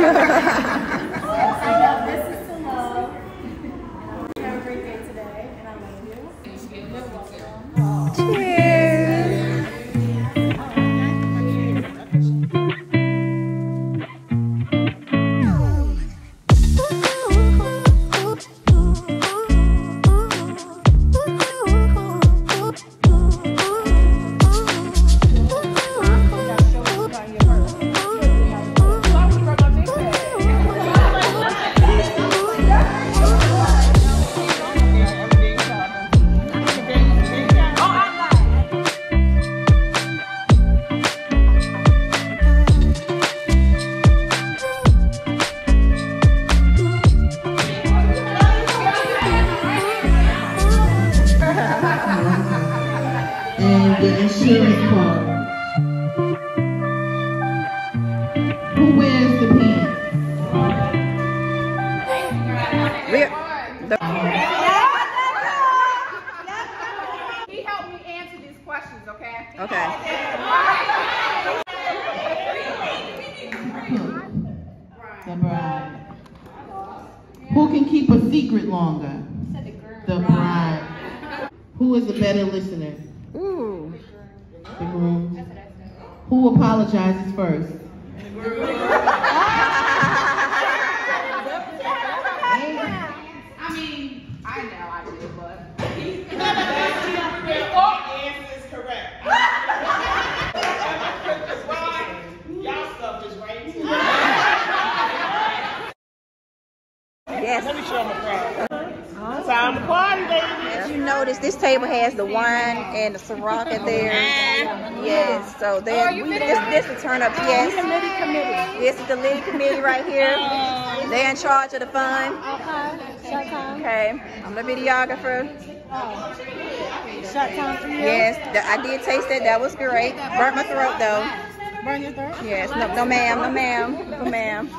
This is to love. Have a great day today, and I love you. You're welcome. Cheers. And the insurance part. Who wears the pants? He helped me answer these questions, okay? Okay. The bride. Who can keep a secret longer? The bride. Who is a better listener? Ooh. The groom. Who apologizes first? I mean, I know I did, but All answer is correct. Y'all stuff is right too. Yes. Let me show my pride. Time to party, baby. As you notice, this table has the wine and the Ciroc in there. Yes, so this will turn up. Yes, this is the Liddy committee right here. They're in charge of the fun. Okay, I'm the videographer. Yes, I did taste that. That was great. Burnt my throat though. Burn your throat? Yes, no ma'am, no ma'am, no ma'am.